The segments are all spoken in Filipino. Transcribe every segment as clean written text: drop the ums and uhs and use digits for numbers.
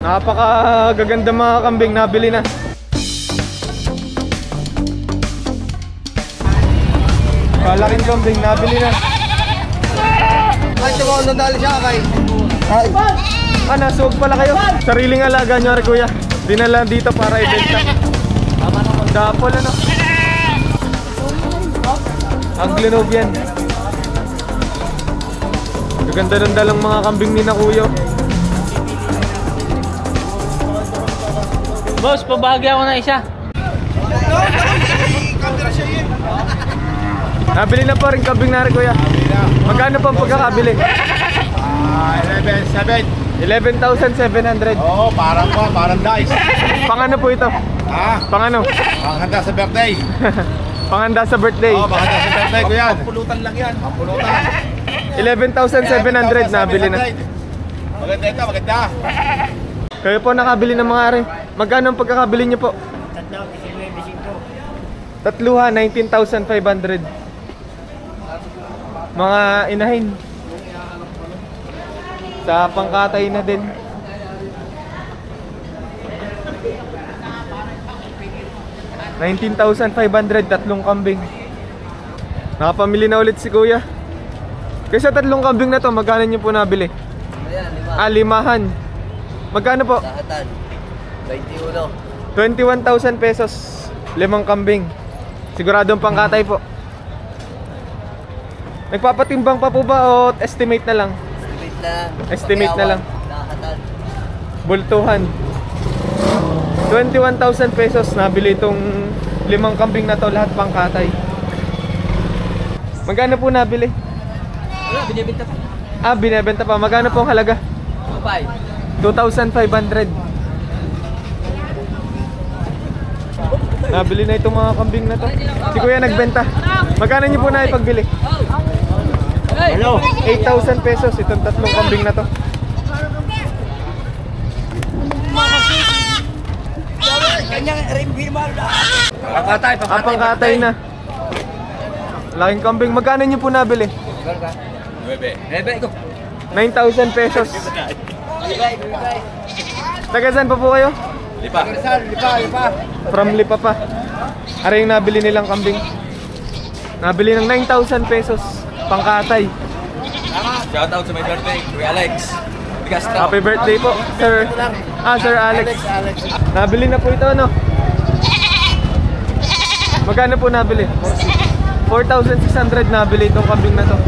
Napakagaganda mga kambing, nabili na. Kalaking kambing, nabili na. Ay, ito mo, nandali siya kay. Nasuog pala kayo. Sariling alaga nyo, kuya. Dinala dito para ibenta. Dapol ano. Anglo-Nubian. Gaganda ng dalang mga kambing ni na kuya. Boss, pabahagi ako na isa. Nabili na pa rin kambing na rin kuya. Magkano pa ang pagkakabili? 11,700. Oo, parang dice. Pangano po ito? Pangano? Panghanda sa birthday. Panghanda sa birthday. Oo, panghanda sa birthday ko yan. Pampulutan lang yan. Pampulutan. 11,700 nabili na. Maganda ito, maganda. Kayo po nakabili ng mga ari. Magkano ang pagkakabili niyo po? Tatluha, 19,500. Mga inahin. Sa pangkatay na din. $19,500, tatlong kambing. Nakapamili na ulit si kuya. Kasi sa tatlong kambing na to, magkano niyo po nabili? Limahan. Magkano po? Lahatan. 21. 21,000 pesos. 5 kambing. Siguradong pangkatay po. Nagpapatimbang pa po ba o estimate na lang? Estimate na lang. Bultuhan. 21,000 pesos nabili itong 5 kambing na to, lahat pangkatay. Magkano po nabili? Wala, binibenta pa. Binebenta pa. Magkano po ang halaga? 2,500. Nabili na itong mga kambing na to. Si kuya nagbenta. Magkano niyo po na ipagbili? 8,000 pesos itong tatlong kambing na to. Pangkatay na. Laking kambing. Magkano niyo po nabili? 9,000 pesos. Taga saan pa po kayo? Lipa. From Lipa pa. Ara yung nabili nilang kambing. Nabili ng 9,000 pesos. Pangkatay. Shout out sa my birthday, Kuya Alex. Happy birthday po, sir. Sir Alex. Nabili na po ito, ano? Magkano po nabili? 4,600 nabili itong kambing na to.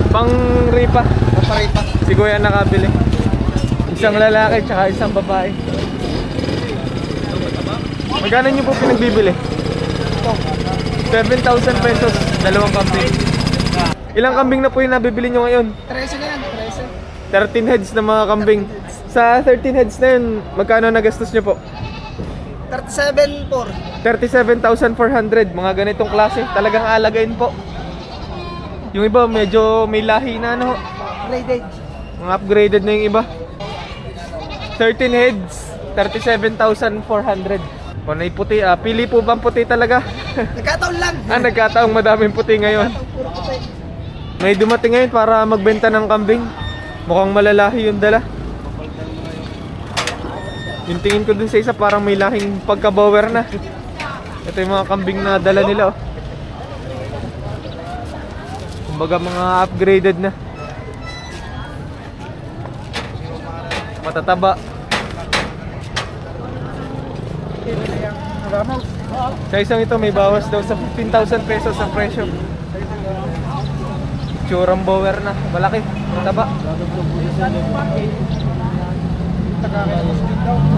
Pang ripa. Si kuya nakabili. Isang lalaki tsaka isang babae. Magkano nyo po pinagbibili? 7,000 pesos, dalawang kambing. Ilang kambing na po yung nabibili nyo ngayon? 13 na yan, 13 heads na mga kambing. Sa 13 heads na yun, magkano nagastos nyo po? 37,400. Mga ganitong klase, talagang alagain po. Yung iba medyo may lahi na, ano? Mga upgraded na yung iba. 13 heads, 37,400. Kung ay puti, pili po bang puti talaga? Nagkataon lang. Nagkataong madaming puti ngayon. May dumating ngayon para magbenta ng kambing. Mukhang malalahi yung dala. Yung tingin ko dun sa isa, parang may lahing pagkabower na. Ito yung mga kambing na dala nila, oh. Kumbaga mga upgraded na. Matataba. Sa isang ito may bawas daw sa 15,000 pesos ang presyo. Tsurang bower na, malaki, mataba.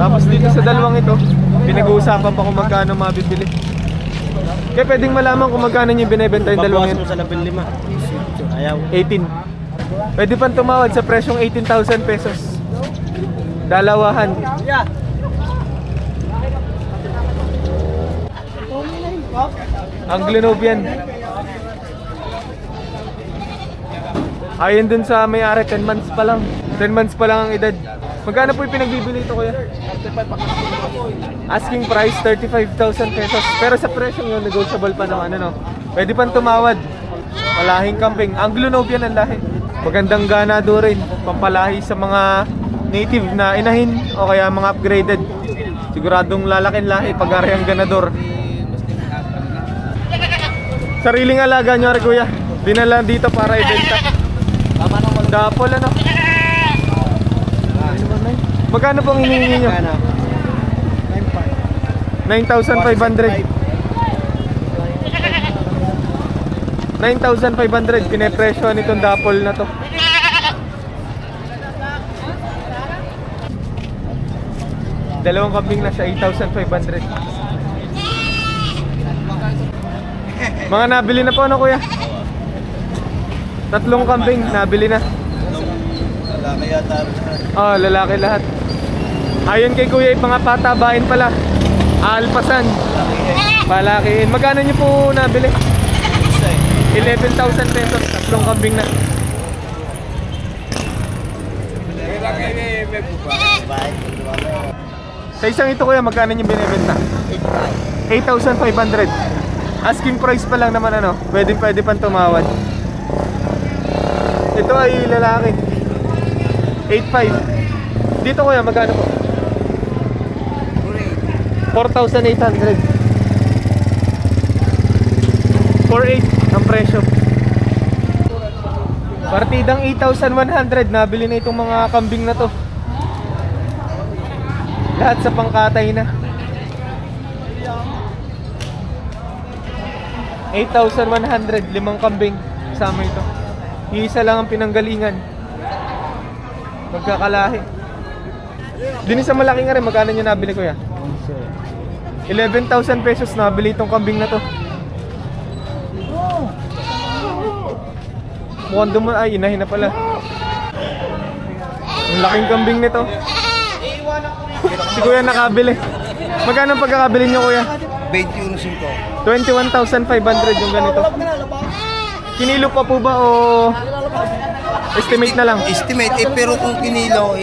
Tapos dito sa dalawang ito, pinag-uusapan pa kung magkano mabibili. Kaya pwedeng malaman kung magkano niyo binebenta yung dalawang yun. 18. Pwede pang tumawad sa presyong 18,000 pesos. Dalawahan. Anglo-Nubian. Ayun dun sa may-ari, 10 months pa lang. 10 months pa lang ang edad. Magkano po yung pinagbibili ito, kuya? Asking price, 35,000 pesos. Pero sa presyo yun, negotiable pa naman, ano? Pwede pang tumawad. Malahing kambing. Anglo-Nubian ang lahi. Magandang ganado rin. Pampalahi sa mga native na inahin o kaya mga upgraded. Siguradong lalaking lahi pag arehang ganador. Sariling alaga nyo rin kuya. Dinala dito para ibenta. Dapol ano? Magkano pong hinihingi nyo? 9,500. 9,500 pinepresyo nitong dapol na to. Dalawang kambing na sa 8,500. Mga nabili na po ano kuya? 3 kambing nabili na. Lalaki yata. Oh, lalaki lahat. Ayon kay kuya, yung mga patabain pala. Alpasan. Palakihin. Magkano nyo po nabili? 11,000 pesos. 3 kambing na. Sa isang ito kuya, magkano nyo binibenta? 8,500. Asking price pa lang naman ano. Pwede pang tumawad. Ito ay lalaki. 8,500. Dito kuya, magkano po? 4,800. 4,800 ang presyo. Partidang 8,100. Nabili na itong mga kambing na to. Lahat sa pangkatay na. 8,100. 5 kambing. Kasama ito. Isa lang ang pinanggalingan. Magkakalahi. Din sa malaki nga rin. Magkano nyo nabili kuya? 11,000 pesos nabili itong kambing na to. Mukhang duman. Ay, inahin na pala. Ang laking kambing nito. Si kuya nakabili. Magkano ang pagkakabili nyo kuya? 21.5. 21,500 yung ganito. Kinilo pa po ba o estimate na lang? Estimate, pero kung kinilo,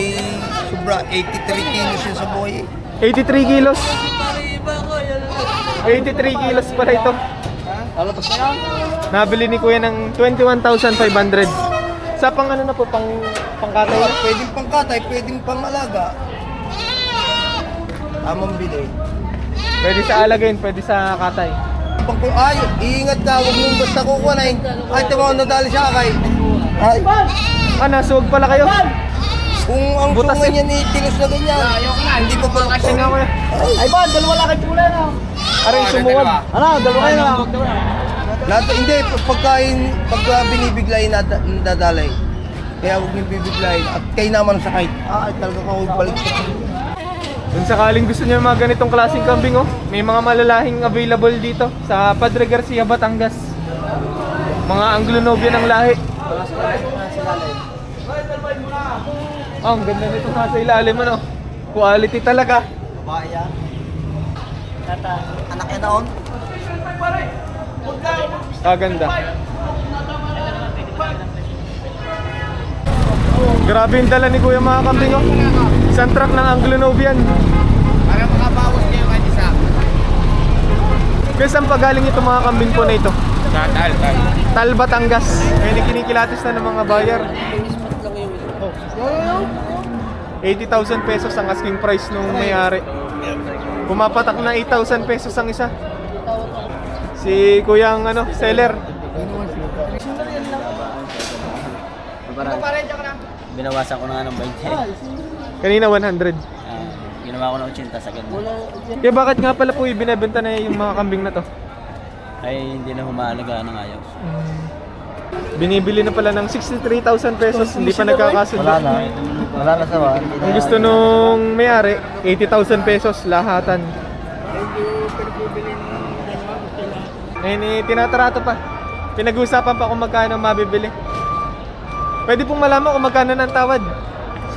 sobra 83 kilos yun sa buhay. 83 kilos. 83 kilos pala ito. Nabili ni kuya ng 21,500. Sa pang ano na po, pangkatay na? Pwedeng pangkatay, pwedeng pangalaga. Tamang bili. Pwede sa alagain, pwede sa katay. Ay, iingat ka, huwag mong basta kukunain. Ay, tama nadali siya kay. Ay, Nasuwag pala kayo. kung ang Butas sunga niya ni tinos na ganyan, hindi pa pala. Kasi nga kuya. Ay, ba, dalawa lang kayo pula na. Aray, sumuwag. Ano, dalawa kayo na. Lahat, hindi, pagka binibiglayin nadadalay. Kaya huwag niyong bibiglayin. At kayo naman sa kahit, talaga ka huwag balik sa Kung sakaling gusto niyo mga ganitong klaseng kambing, may mga malalahing available dito sa Padre Garcia, Batangas. Mga Anglo-Nobian ang lahi. Ang ganda nito sa ilalim, ano? Quality talaga. Baya. Anak niya naon? Kaganda. Grabe yung dala ni kuya mga kambing, Isang truck ng Anglo-Nobian. Para makabawas kayo kahit isa. Kaya saan pa galing ito mga kambing po na ito? Tal, Batangas. Kaya kinikilatis na ng mga bayar. 80,000 pesos ang asking price nung may-ari. Pumapatak na 8,000 pesos ang isa. Si kuyang seller. Binawasan ko na nga ng 20. Kanina 100. Ginawa ko na 80 sa ganda. Kaya bakit nga pala po ibinebenta na yung mga kambing na to? Ay, hindi na humaalagaan ng ayaw. Binibili na pala ng 63,000 pesos, hindi pa nagkakasundo. Wala na sa one. Ang gusto nung may-ari, 80,000 pesos lahatan. Ngayon tinatrato pa. Pinag-uusapan pa kung magkano mabibili. Pwede pong malaman kung magkano ng tawad.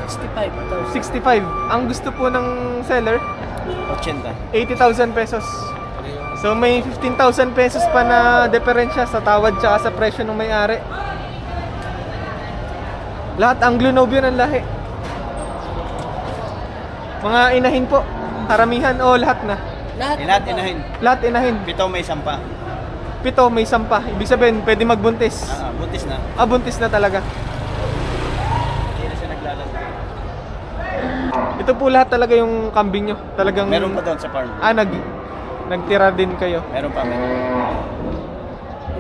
65. Ang gusto po ng seller, 80,000 pesos. So may 15,000 pesos pa na diferensya sa tawad tsaka sa presyo ng may-ari. Lahat Anglo-Nobian ang lahi. Mga inahin po, karamihan o lahat na? Lahat inahin. Lahat inahin. 7 may sampa. 7 may 10. Ibig sabihin, pwede magbuntis. Buntis na. Buntis na talaga. Hindi na siya naglalaro. Ito po lahat talaga yung kambing nyo. Talagang Meron pa doon sa farm. nagtira din kayo Meron pa.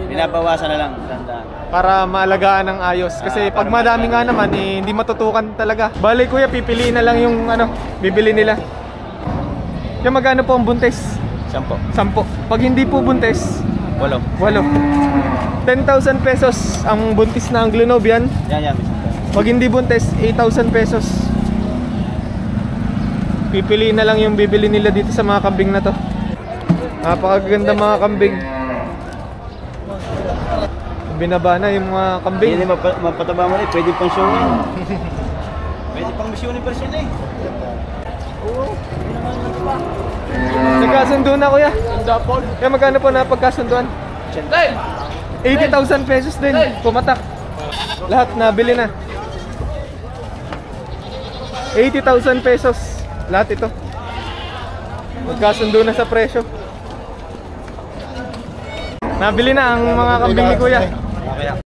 Binabawasan na lang. Tandaan. para maalagaan ng ayos. Kasi pag madami nga naman, hindi matutukan talaga. Bali kuya, pipiliin na lang yung bibili nila. Yung magkano po ang buntis? 10. 10. Pag hindi po buntis, 8. 8. 10,000 pesos ang buntis na Anglo Nobe yan. Yan. Pag hindi buntis, 8,000 pesos. Pipiliin na lang yung bibili nila dito sa mga kambing na to. Napakaganda mga kambing. Binaba na yung mga kambing. Hindi mapataba mo rin. Pwede pang showin. Pwede pang misyonin person eh. Nagkasundo na kuya. Kaya magkano po na pagkasunduan? 80,000 pesos din. Pumatak. Lahat nabili na. 80,000 pesos. Lahat ito. Magkasundo na sa presyo. Nabili na ang mga kambing ni kuya. Okay.